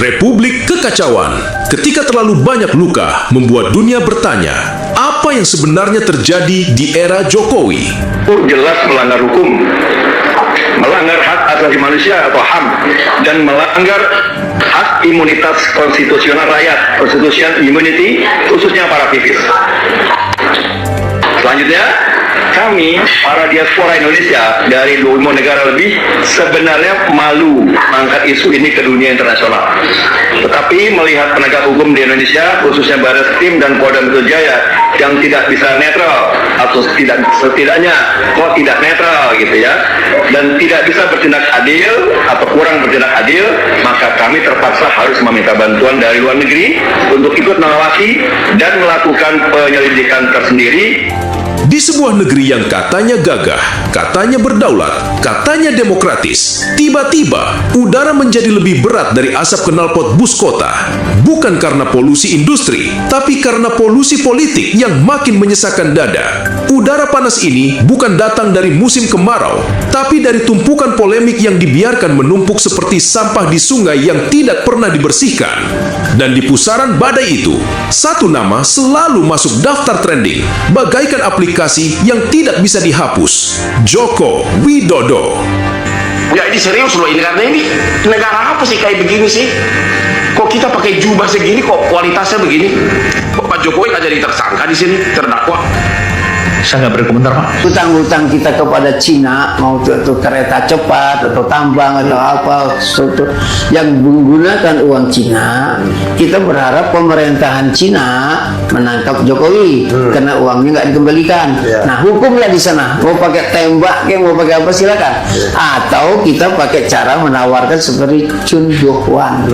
Republik Kekacauan. Ketika terlalu banyak luka membuat dunia bertanya, apa yang sebenarnya terjadi di era Jokowi? Jelas melanggar hukum, melanggar hak asasi manusia atau HAM, dan melanggar hak imunitas konstitusional rakyat, constitutional immunity, khususnya para aktivis. Selanjutnya, kami, para diaspora Indonesia dari 25 negara lebih, sebenarnya malu mengangkat isu ini ke dunia internasional. Tetapi melihat penegak hukum di Indonesia, khususnya Barreskrim dan Polda Metro Jaya, yang tidak bisa netral, atau setidaknya kok tidak netral gitu ya, dan tidak bisa bertindak adil atau kurang bertindak adil, maka kami terpaksa harus meminta bantuan dari luar negeri untuk ikut mengawasi dan melakukan penyelidikan tersendiri. Di sebuah negeri yang katanya gagah, katanya berdaulat, katanya demokratis, tiba-tiba udara menjadi lebih berat dari asap knalpot bus kota. Bukan karena polusi industri, tapi karena polusi politik yang makin menyesakkan dada. Udara panas ini bukan datang dari musim kemarau, tapi dari tumpukan polemik yang dibiarkan menumpuk seperti sampah di sungai yang tidak pernah dibersihkan. Dan di pusaran badai itu, satu nama selalu masuk daftar trending, bagaikan aplikasi yang tidak bisa dihapus. Joko Widodo. Ya ini serius loh ini, karena ini negara apa sih kayak begini sih? Kok kita pakai jubah segini, kok kualitasnya begini? Kok Pak Jokowi nggak jadi tersangka di sini, terdakwa? Saya nggak berkomentar, Pak. Hutang-hutang kita kepada Cina, mau itu kereta cepat atau tambang atau apa, suatu yang menggunakan uang Cina, kita berharap pemerintahan Cina menangkap Jokowi karena uangnya nggak dikembalikan. Nah, hukumlah di sana. Mau pakai tembak, mau pakai apa silakan. Atau kita pakai cara menawarkan seperti Chun Doo-hwan,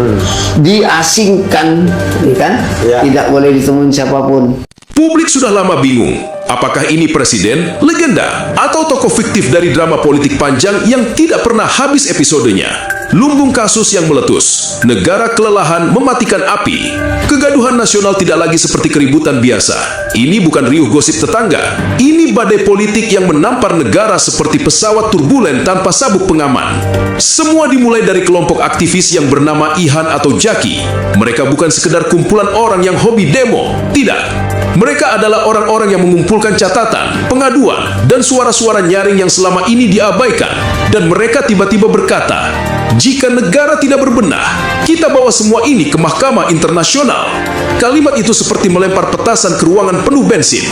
diasingkan, ya kan? Tidak boleh ditemuin siapapun. Publik sudah lama bingung, apakah ini presiden, legenda, atau tokoh fiktif dari drama politik panjang yang tidak pernah habis episodenya. Lumbung kasus yang meletus, negara kelelahan mematikan api. Kegaduhan nasional tidak lagi seperti keributan biasa. Ini bukan riuh gosip tetangga. Ini badai politik yang menampar negara seperti pesawat turbulen tanpa sabuk pengaman. Semua dimulai dari kelompok aktivis yang bernama Ihan atau Jaki. Mereka bukan sekedar kumpulan orang yang hobi demo. Tidak. Mereka adalah orang-orang yang mengumpulkan catatan, pengaduan, dan suara-suara nyaring yang selama ini diabaikan. Dan mereka tiba-tiba berkata, jika negara tidak berbenah, kita bawa semua ini ke mahkamah internasional. Kalimat itu seperti melempar petasan ke ruangan penuh bensin.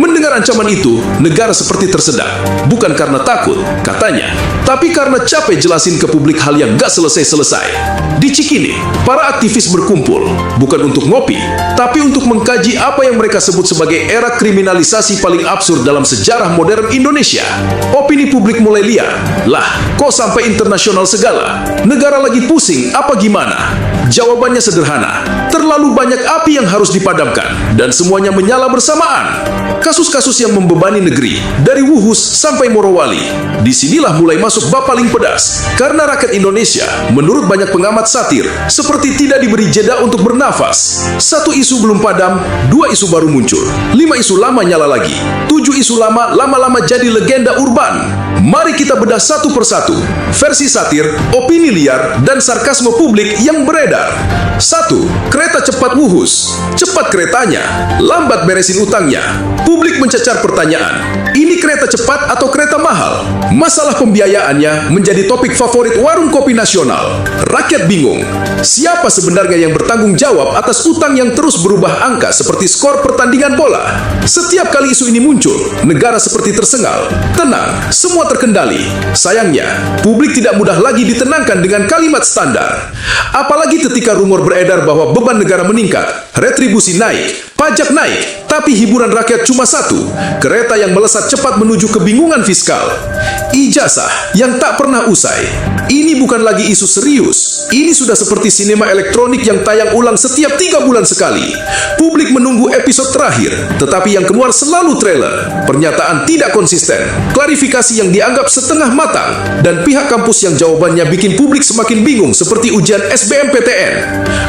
Mendengar ancaman itu, negara seperti tersedak. Bukan karena takut, katanya, tapi karena capek jelasin ke publik hal yang gak selesai-selesai. Di Cikini, para aktivis berkumpul, bukan untuk ngopi, tapi untuk mengkaji apa yang mereka sebut sebagai era kriminalisasi paling absurd dalam sejarah modern Indonesia. Opini publik mulai liar. Lah, kok sampai internasional segala? Negara lagi pusing, apa gimana? Jawabannya sederhana, terlalu banyak api yang harus dipadamkan, dan semuanya menyala bersamaan. Kasus-kasus yang membebani negeri, dari Wuhus sampai Morowali. Disinilah mulai masuk bab paling pedas, karena rakyat Indonesia, menurut banyak pengamat satir, seperti tidak diberi jeda untuk bernafas. Satu isu belum padam, dua isu baru muncul, 5 isu lama nyala lagi, 7 isu lama lama-lama jadi legenda urban. Mari kita bedah satu persatu, versi satir, opini liar, dan sarkasme publik yang beredar. 1. Kereta cepat Wuhus. Cepat keretanya, lambat beresin utangnya. Publik mencecar pertanyaan, ini kereta cepat atau kereta mahal? Masalah pembiayaannya menjadi topik favorit warung kopi nasional. Rakyat bingung, siapa sebenarnya yang bertanggung jawab atas utang yang terus berubah angka seperti skor pertandingan bola? Setiap kali isu ini muncul, negara seperti tersengal. Tenang, semua terkendali. Sayangnya, publik tidak mudah lagi ditenangkan dengan kalimat standar. Apalagi ketika rumor beredar bahwa beban negara meningkat, retribusi naik, pajak naik, tapi hiburan rakyat cuma satu, kereta yang melesat cepat menuju kebingungan fiskal. Ijazah yang tak pernah usai. Ini bukan lagi isu serius. Ini sudah seperti sinema elektronik yang tayang ulang setiap 3 bulan sekali. Publik menunggu episode terakhir, tetapi yang keluar selalu trailer, pernyataan tidak konsisten, klarifikasi yang dianggap setengah matang, dan pihak kampus yang jawabannya bikin publik semakin bingung seperti ujian SBMPTN.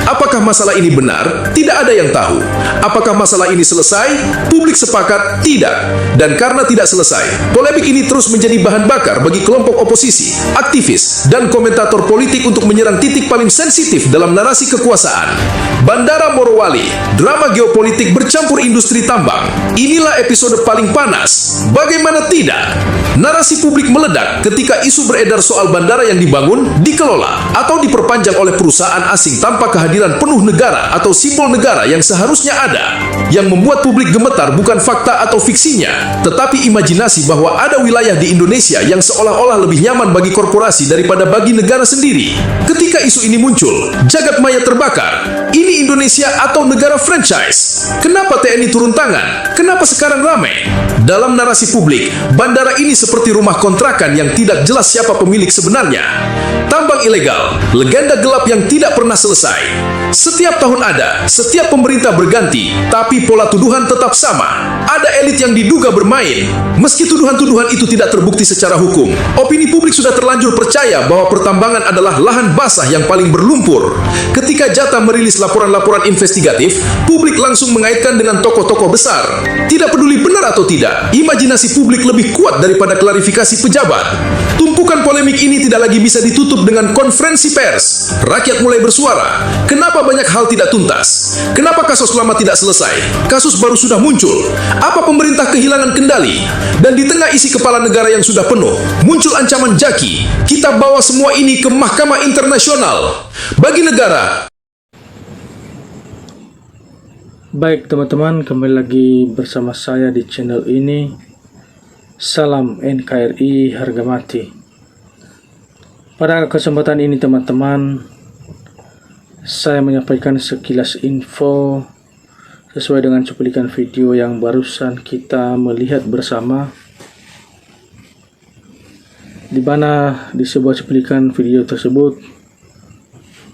Apakah masalah ini benar? Tidak ada yang tahu. Apakah masalah ini selesai? Publik sepakat tidak. Dan karena tidak selesai, polemik ini terus menjadi bahan bakar bagi kelompok oposisi, aktivis, dan komentator politik untuk menyerang titik paling sensitif dalam narasi kekuasaan. Bandara Morowali, drama geopolitik bercampur industri tambang. Inilah episode paling panas. Bagaimana tidak? Narasi publik meledak ketika isu beredar soal bandara yang dibangun, dikelola, atau diperpanjang oleh perusahaan asing tanpa kehadiran penuh negara atau simbol negara yang seharusnya ada. Yang membuat publik gemetar bukan fakta atau fiksinya, tetapi imajinasi bahwa ada wilayah di Indonesia yang seolah-olah lebih nyaman bagi korporasi daripada bagi negara sendiri. Ketika isu ini muncul, jagat maya terbakar. Ini Indonesia atau negara franchise? Kenapa TNI turun tangan? Kenapa sekarang ramai? Dalam narasi publik, bandara ini seperti rumah kontrakan yang tidak jelas siapa pemilik sebenarnya. Tambang ilegal, legenda gelap yang tidak pernah selesai. Setiap tahun ada, setiap pemerintah berganti, tapi pola tuduhan tetap sama. Ada elit yang diduga bermain. Meski tuduhan-tuduhan itu tidak terbukti secara hukum, opini publik sudah terlanjur percaya bahwa pertambangan adalah lahan basah yang paling berlumpur. Ketika Jata merilis laporan-laporan investigatif, publik langsung mengaitkan dengan tokoh-tokoh besar. Tidak peduli benar atau tidak, imajinasi publik lebih kuat daripada klarifikasi pejabat. Tumpukan polemik ini tidak lagi bisa ditutup dengan konferensi pers. Rakyat mulai bersuara. Kenapa banyak hal tidak tuntas? Kenapa kasus lama tidak selesai? Kasus baru sudah muncul. Apa pemerintah kehilangan kendali? Dan di tengah isi kepala negara yang sudah penuh, muncul ancaman jaki. Kita bawa semua ini ke Mahkamah Internasional. Bagi negara. Baik teman-teman, kembali lagi bersama saya di channel ini. Salam NKRI harga mati. Pada kesempatan ini teman-teman, saya menyampaikan sekilas info sesuai dengan cuplikan video yang barusan kita melihat bersama, di mana di sebuah cuplikan video tersebut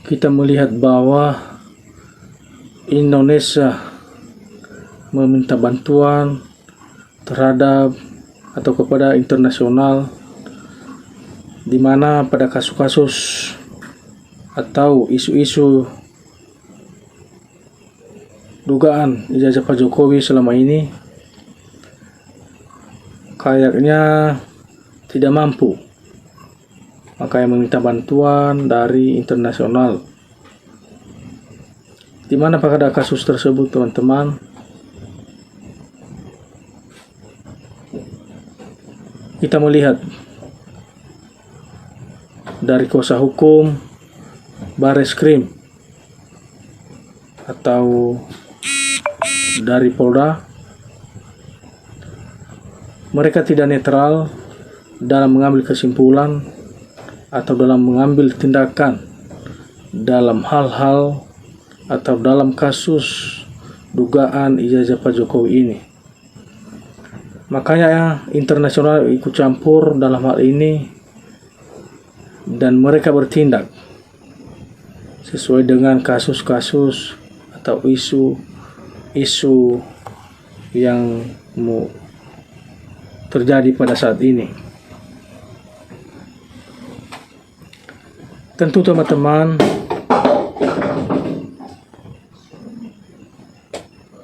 kita melihat bahwa Indonesia meminta bantuan terhadap atau kepada internasional, di mana pada kasus-kasus atau isu-isu dugaan ijazah Pak Jokowi selama ini kayaknya tidak mampu, makanya meminta bantuan dari internasional. Di mana pada kasus tersebut teman-teman, kita melihat dari kuasa hukum Bareskrim atau dari Polda, mereka tidak netral dalam mengambil kesimpulan atau dalam mengambil tindakan dalam hal-hal atau dalam kasus dugaan ijazah Pak Jokowi ini. Makanya internasional ikut campur dalam hal ini dan mereka bertindak sesuai dengan kasus-kasus atau isu yang terjadi pada saat ini. Tentu teman-teman,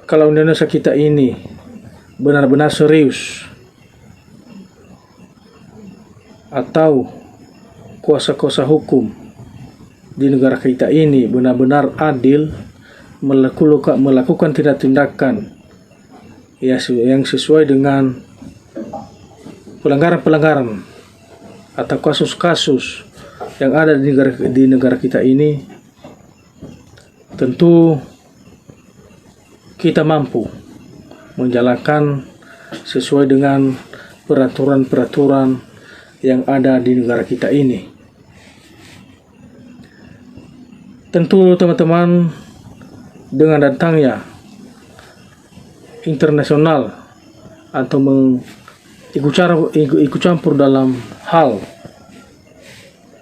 kalau Indonesia kita ini benar-benar serius atau kuasa-kuasa hukum di negara kita ini benar-benar adil, melakukan tindak-tindakan yang sesuai dengan pelanggaran-pelanggaran atau kasus-kasus yang ada di negara kita ini, tentu kita mampu menjalankan sesuai dengan peraturan-peraturan yang ada di negara kita ini. Tentu teman-teman, dengan datangnya internasional atau ikut campur dalam hal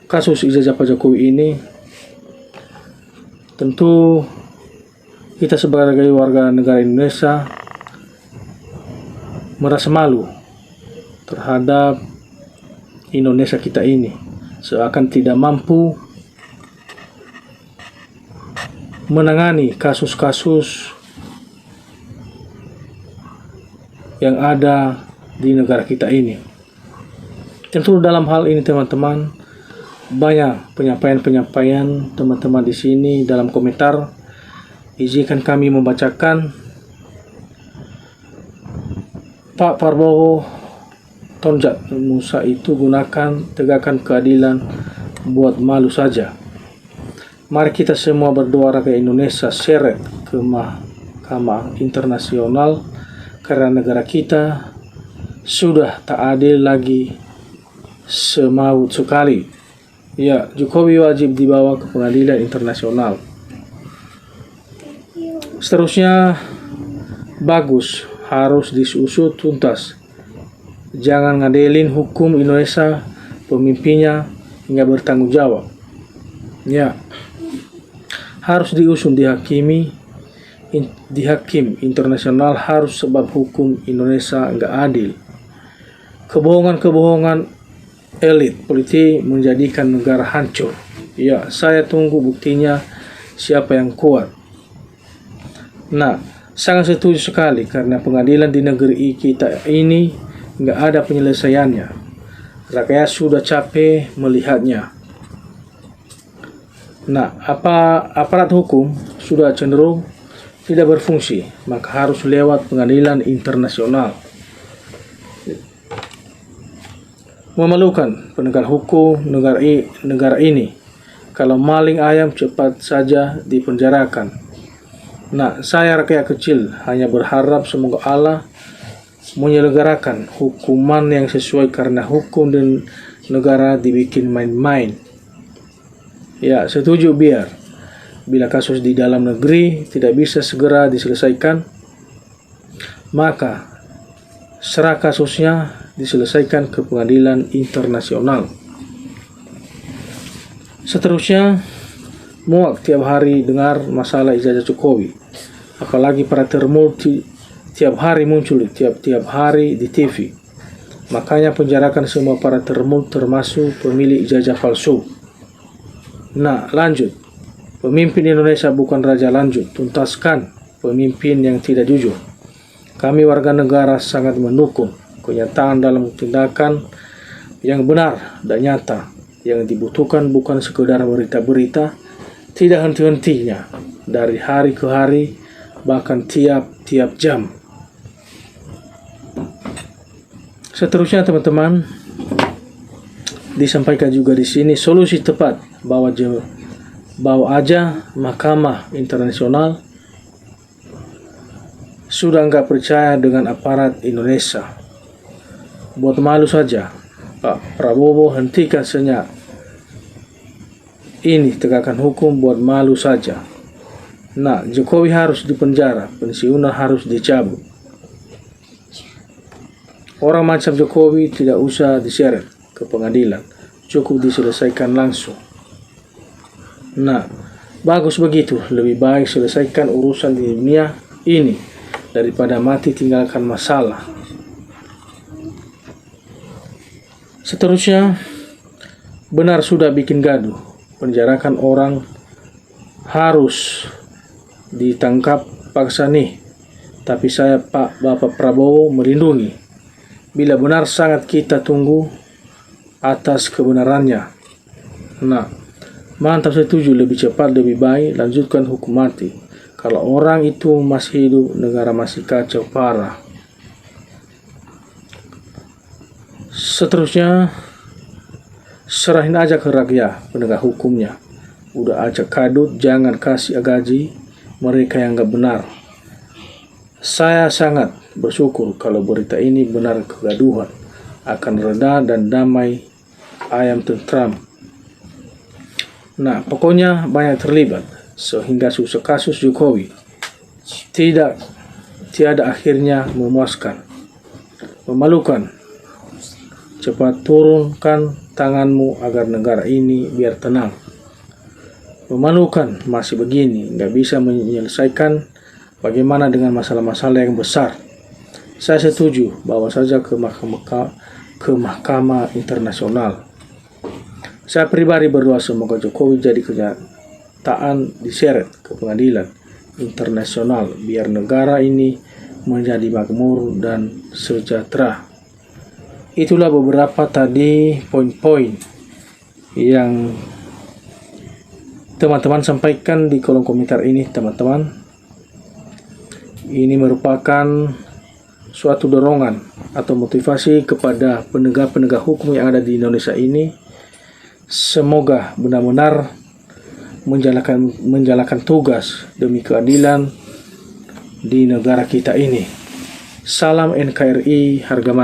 kasus ijazah Pak Jokowi ini, tentu kita sebagai warga negara Indonesia merasa malu terhadap Indonesia kita ini, seakan tidak mampu menangani kasus-kasus yang ada di negara kita ini. Tentu dalam hal ini teman-teman, banyak penyampaian teman-teman di sini dalam komentar. Izinkan kami membacakan. Pak Prabowo, tonjat Musa itu gunakan, tegakkan keadilan, buat malu saja. Mari kita semua berdoa rakyat Indonesia seret ke Mahkamah Internasional karena negara kita sudah tak adil lagi, semaut sekali. Ya, Jokowi wajib dibawa ke pengadilan internasional. Seterusnya, bagus, harus disusut tuntas. Jangan ngadelin hukum Indonesia, pemimpinnya hingga bertanggung jawab. Ya, harus diusung dihakimi, di hakim internasional harus, sebab hukum Indonesia enggak adil. Kebohongan-kebohongan elit politik menjadikan negara hancur. Ya, saya tunggu buktinya siapa yang kuat. Nah, sangat setuju sekali karena pengadilan di negeri kita ini nggak ada penyelesaiannya. Rakyat sudah capek melihatnya. Nah, aparat hukum sudah cenderung tidak berfungsi, maka harus lewat pengadilan internasional. Memalukan penegak hukum negara ini. Kalau maling ayam cepat saja dipenjarakan. Nah, saya rakyat kecil hanya berharap semoga Allah menyelenggarakan hukuman yang sesuai karena hukum dan negara dibikin main-main. Ya, setuju biar bila kasus di dalam negeri tidak bisa segera diselesaikan, maka serah kasusnya diselesaikan ke pengadilan internasional. Seterusnya, muak tiap hari dengar masalah ijazah Jokowi. Apalagi para termulti tiap hari muncul tiap hari di TV. Makanya penjarakan semua para termulti termasuk pemilik ijazah palsu. Nah, lanjut. Pemimpin Indonesia bukan raja, lanjut. Tuntaskan pemimpin yang tidak jujur. Kami warga negara sangat mendukung kenyataan dalam tindakan yang benar dan nyata. Yang dibutuhkan bukan sekedar berita-berita tidak henti-hentinya dari hari ke hari, bahkan tiap jam. Seterusnya teman-teman, disampaikan juga di sini solusi tepat bawa aja Mahkamah Internasional. Sudah nggak percaya dengan aparat Indonesia. Buat malu saja, Pak Prabowo, hentikan senyap. Ini tegakkan hukum, buat malu saja. Nah, Jokowi harus dipenjara, pensiunan harus dicabut. Orang macam Jokowi tidak usah diseret ke pengadilan, cukup diselesaikan langsung. Nah, bagus begitu, lebih baik selesaikan urusan di dunia ini daripada mati tinggalkan masalah. Seterusnya, benar sudah bikin gaduh, penjarakan orang harus ditangkap paksa nih. Tapi saya Bapak Prabowo melindungi. Bila benar sangat kita tunggu atas kebenarannya. Nah, mantap, setuju, lebih cepat lebih baik, lanjutkan hukum mati. Kalau orang itu masih hidup, negara masih kacau parah. Seterusnya, serahin aja ke rakyat penegak hukumnya. Udah aja kadut, jangan kasih gaji mereka yang gak benar. Saya sangat bersyukur kalau berita ini benar, kegaduhan akan reda dan damai ayam tentram. Nah, pokoknya banyak terlibat sehingga susah kasus Jokowi tiada akhirnya memuaskan, memalukan. Cepat turunkan tanganmu agar negara ini biar tenang. Memalukan, masih begini, nggak bisa menyelesaikan. Bagaimana dengan masalah-masalah yang besar? Saya setuju bawa saja ke Mahkamah Internasional. Saya pribadi berdoa semoga Jokowi jadi kenyataan diseret ke pengadilan internasional biar negara ini menjadi makmur dan sejahtera. Itulah beberapa tadi poin-poin yang teman-teman sampaikan di kolom komentar ini, teman-teman, ini merupakan suatu dorongan atau motivasi kepada penegak-penegak hukum yang ada di Indonesia ini. Semoga benar-benar menjalankan tugas demi keadilan di negara kita ini. Salam NKRI, harga mati.